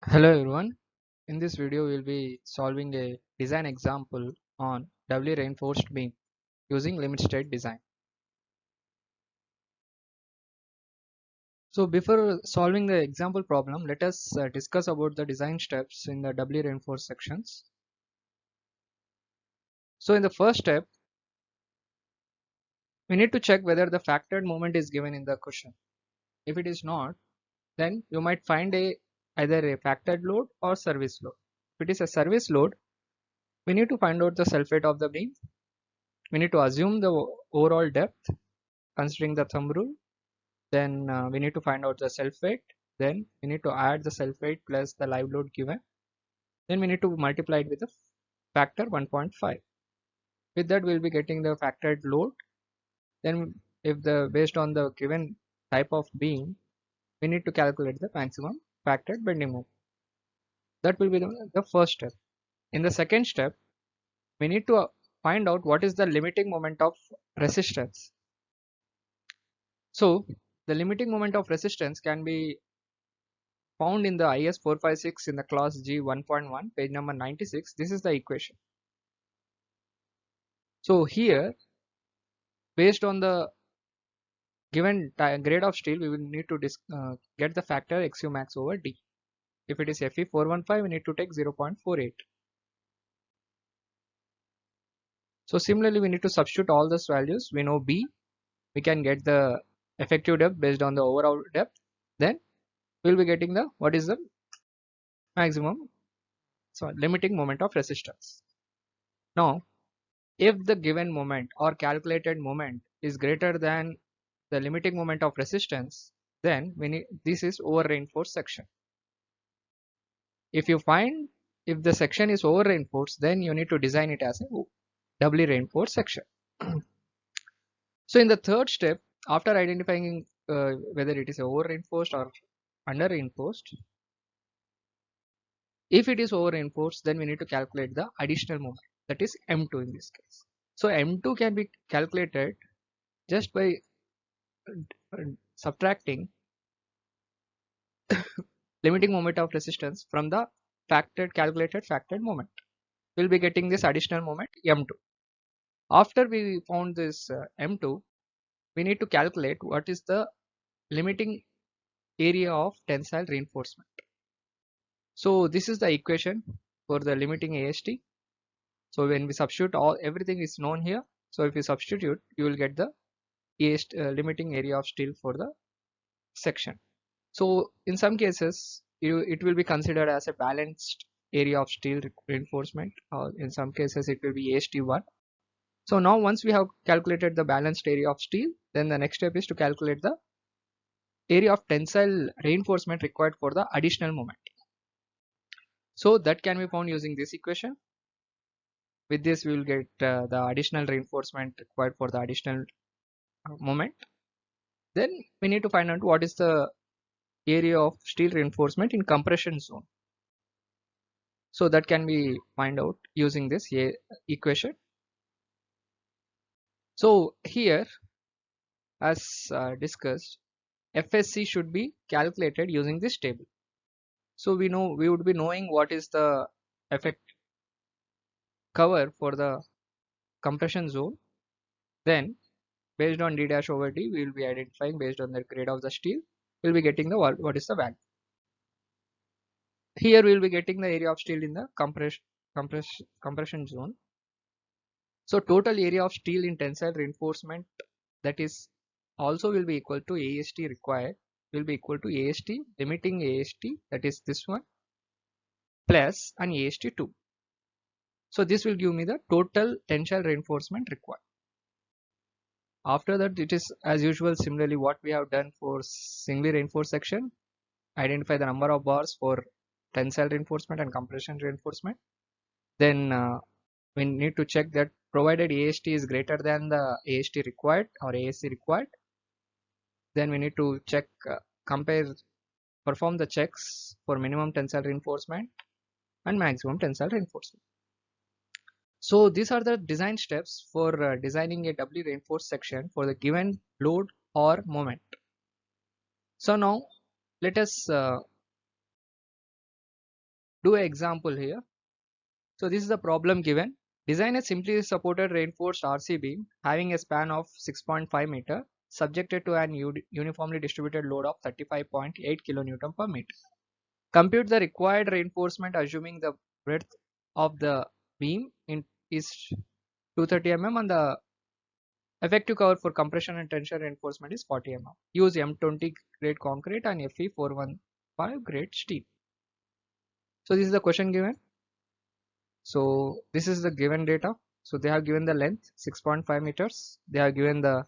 Hello everyone. In this video we'll be solving a design example on doubly reinforced beam using limit state design. So before solving the example problem, let us discuss about the design steps in the doubly reinforced sections. So in the first step, we need to check whether the factored moment is given in the question. If it is not, then you might find either a factored load or service load. If it is a service load, we need to find out the self weight of the beam. We need to assume the overall depth considering the thumb rule. Then we need to find out the self weight. Then we need to add the self weight plus the live load given. Then we need to multiply it with a factor 1.5. With that we'll be getting the factored load. Then if the based on the given type of beam, we need to calculate the maximum factored bending moment. That will be the first step. In the second step, we need to find out what is the limiting moment of resistance. So the limiting moment of resistance can be found in the IS 456 in the class G 1.1 page number 96. This is the equation. So here, based on the given grade of steel, we will need to get the factor XU max over D. If it is Fe 415, we need to take 0.48. So similarly, we need to substitute all those values. We know B, we can get the effective depth based on the overall depth. Then we will be getting the what is the maximum, so limiting moment of resistance. Now, if the given moment or calculated moment is greater than the limiting moment of resistance, then this is over reinforced section. If you find if the section is over reinforced, then you need to design it as a doubly reinforced section. So in the third step, after identifying whether it is over reinforced or under reinforced, if it is over reinforced, then we need to calculate the additional moment, that is M2 in this case. So M2 can be calculated just by subtracting limiting moment of resistance from the calculated factored moment. We'll be getting this additional moment M2. After we found this M2, we need to calculate what is the limiting area of tensile reinforcement. So this is the equation for the limiting AST. So when we substitute everything is known here. So if you substitute, you will get the limiting area of steel for the section. So in some cases, it will be considered as a balanced area of steel reinforcement, or in some cases it will be AST1. So now once we have calculated the balanced area of steel, then the next step is to calculate the area of tensile reinforcement required for the additional moment. So that can be found using this equation. With this we will get the additional reinforcement required for the additional moment. Then we need to find out what is the area of steel reinforcement in compression zone. So that can be find out using this equation. So here, as discussed, FSC should be calculated using this table. So we would be knowing what is the effect cover for the compression zone. Then based on D dash over D, we will be identifying based on the grade of the steel. We'll be getting the what is the value. Here we will be getting the area of steel in the compression zone. So total area of steel in tensile reinforcement, that is also will be equal to AST required, will be equal to AST limiting AST, that is this one, plus an AST2. So this will give me the total tensile reinforcement required. After that, it is as usual similarly what we have done for singly reinforced section. Identify the number of bars for tensile reinforcement and compression reinforcement. Then we need to check that provided AST is greater than the AST required or ASC required, then we need to check, perform the checks for minimum tensile reinforcement and maximum tensile reinforcement. So these are the design steps for designing a doubly reinforced section for the given load or moment. So now let us do an example here. So this is the problem given. Design a simply supported reinforced RC beam having a span of 6.5 meter subjected to an uniformly distributed load of 35.8 kN per meter. Compute the required reinforcement assuming the breadth of the beam is 230 mm and the effective cover for compression and tension reinforcement is 40 mm. Use M20 grade concrete and Fe 415 grade steel. So this is the question given. So this is the given data. So they have given the length 6.5 meters. They have given the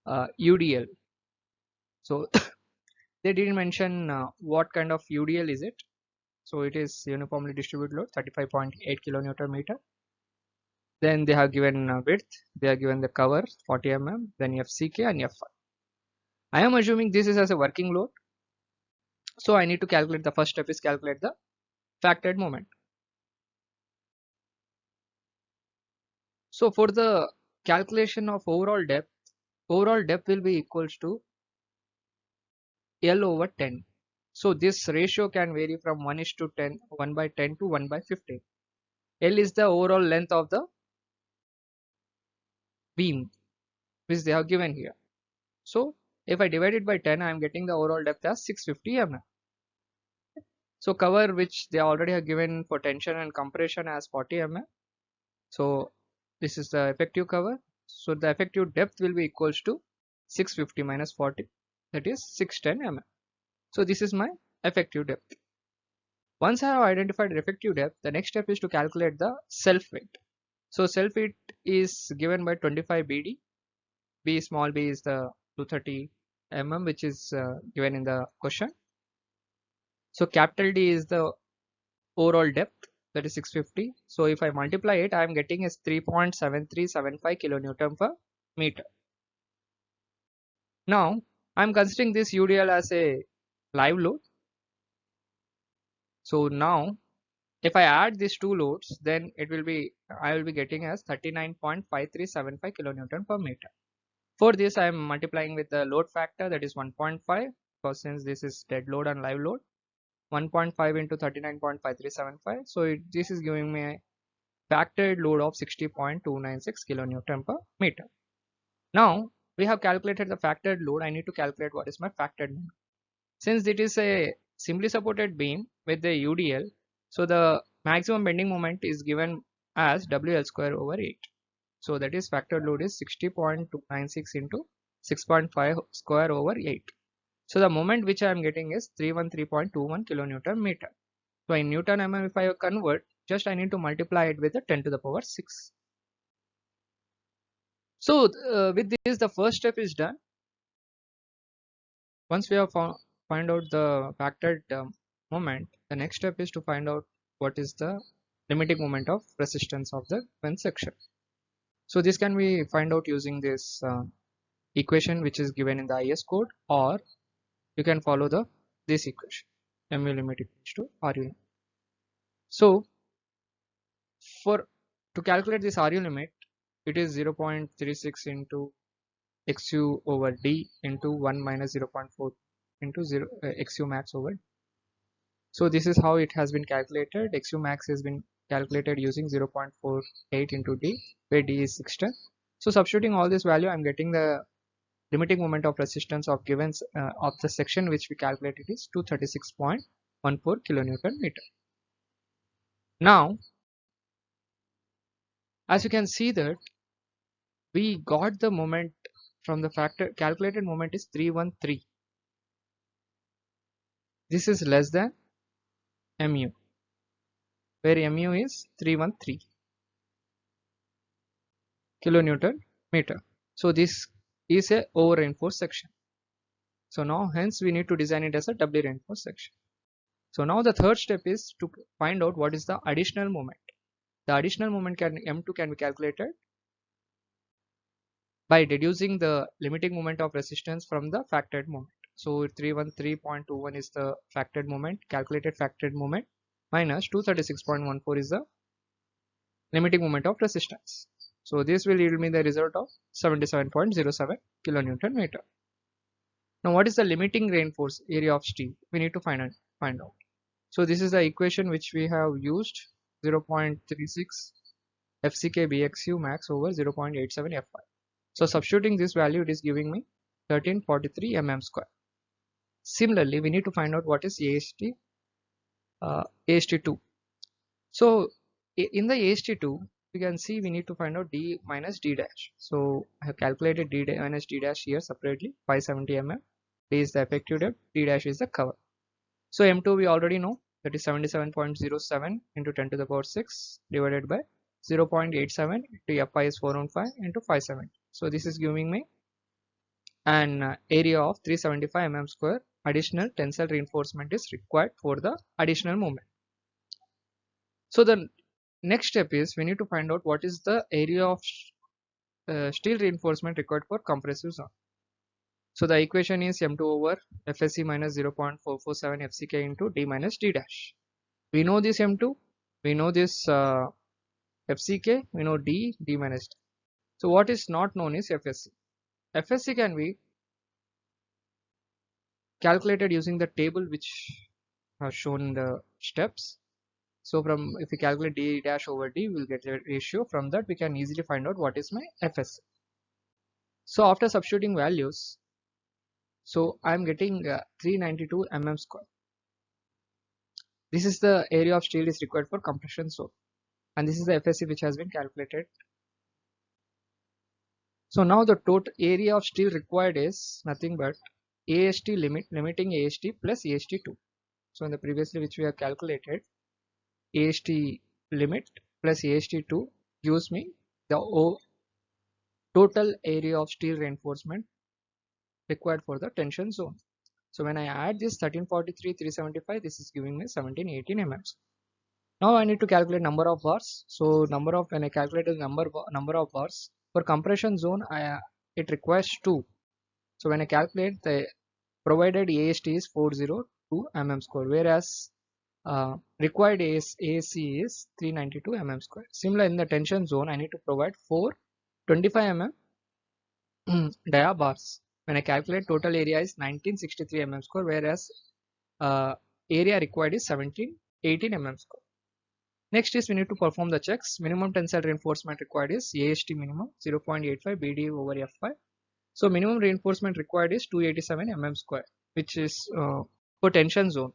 UDL. So they didn't mention what kind of UDL is it. So it is uniformly distributed load 35.8 kilonewton meter. Then they have given width. They have given the cover 40 mm. Then FCK and F5. I am assuming this is as a working load. So I need to calculate, the first step is calculate the factored moment. So for the calculation of overall depth will be equals to L over 10. So this ratio can vary from 1:10, 1/10 to 1/15. L is the overall length of the beam which they have given here. So if I divide it by 10, I am getting the overall depth as 650 mm. So cover which they already have given for tension and compression as 40 mm. So this is the effective cover. So the effective depth will be equals to 650 minus 40, that is 610 mm. So this is my effective depth. Once I have identified effective depth, the next step is to calculate the self weight. So self weight is given by 25 BD. B small b is the 230 mm which is given in the question. So capital D is the overall depth, that is 650. So if I multiply it, I am getting is 3.7375 kilonewton per meter. Now I am considering this UDL as a live load. So now if I add these two loads, then I will be getting as 39.5375 kilonewton per meter. For this I am multiplying with the load factor, that is 1.5, because since this is dead load and live load, 1.5 into 39.5375. So this is giving me a factored load of 60.296 kilonewton per meter. Now we have calculated the factored load. I need to calculate what is my factored moment. Since it is a simply supported beam with the UDL, so the maximum bending moment is given as WL square over 8. So that is factored load is 60.296 into 6.5 square over 8. So the moment which I am getting is 313.21 kilonewton meter. So in Newton mm, if I convert, just I need to multiply it with the 10 to the power 6. So with this, the first step is done. Once we have find out the factored moment, the next step is to find out what is the limiting moment of resistance of the given section. So this can be find out using this equation which is given in the IS code, or you can follow this equation, mu limit equals to RU limit. So to calculate this RU limit, it is 0.36 into XU over D into 1 minus 0.4 into XU max over D. So this is how it has been calculated. XU max has been calculated using 0.48 into D, where D is 610. So substituting all this value, I am getting the limiting moment of resistance of given of the section which we calculated is 236.14 kilonewton meter. Now as you can see that we got the moment from the factor calculated moment is 313. This is less than mu, where mu is 313 kilonewton meter. So this is a over reinforced section. So now hence we need to design it as a doubly reinforced section. So now the third step is to find out what is the additional moment. The additional moment M2 can be calculated by deducing the limiting moment of resistance from the factored moment. So 313.21 is the factored moment, calculated factored moment, minus 236.14 is the limiting moment of resistance. So this will yield me the result of 77.07 kilonewton meter. Now what is the limiting reinforced area of steel? We need to find out. So this is the equation which we have used, 0.36 FCK BXU max over 0.87 Fy. So substituting this value, it is giving me 1343 mm square. Similarly, we need to find out what is AST2. So in the AST2, we can see we need to find out D minus D dash. So I have calculated D minus D dash here separately, 570 mm. D is the effective depth, D dash is the cover. So M2 we already know, that is 77.07 into 10 to the power 6 divided by 0.87 into Fi is 415 into 570. So this is giving me an area of 375 mm square. Additional tensile reinforcement is required for the additional moment. So the next step is we need to find out what is the area of steel reinforcement required for compressive zone. So the equation is M2 over FSC minus 0.447 FCK into D minus D dash. We know this M2, we know this FCK, we know D minus D. So what is not known is FSC. FSC can be calculated using the table which have shown in the steps. So from, if we calculate D dash over D, we will get a ratio. From that we can easily find out what is my FSC. So after substituting values, so I am getting 392 mm square. This is the area of steel is required for compression zone, and this is the FSC which has been calculated. So now the total area of steel required is nothing but AST limiting AST plus AST2. So in the previously which we have calculated, AST limit plus AST2 gives me the total area of steel reinforcement required for the tension zone. So when I add this 1343 375, this is giving me 1718 mm. Now I need to calculate number of bars. So when I calculate the number of bars for compression zone, it requires 2. So when I calculate, the provided AST is 402 mm square, whereas required ASC is 392 mm square. Similar in the tension zone, I need to provide 425 mm dia bars. When I calculate, total area is 1963 mm square, whereas area required is 1718 mm square. Next is we need to perform the checks. Minimum tensile reinforcement required is AST minimum 0.85 BD over F5. So minimum reinforcement required is 287 mm square, which is for tension zone.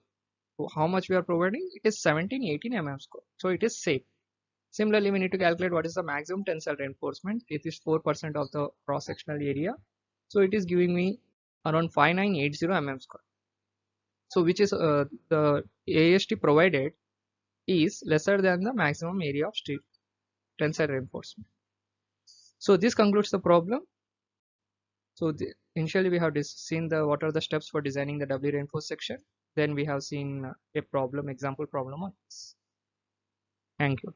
So how much we are providing? It is 1718 mm square. So it is safe. Similarly, we need to calculate what is the maximum tensile reinforcement. It is 4% of the cross-sectional area. So it is giving me around 5980 mm square. So which is the AST provided is lesser than the maximum area of steel tensile reinforcement. So this concludes the problem. So initially we have seen what are the steps for designing the doubly reinforced section. Then we have seen a problem, example problem on this. Thank you.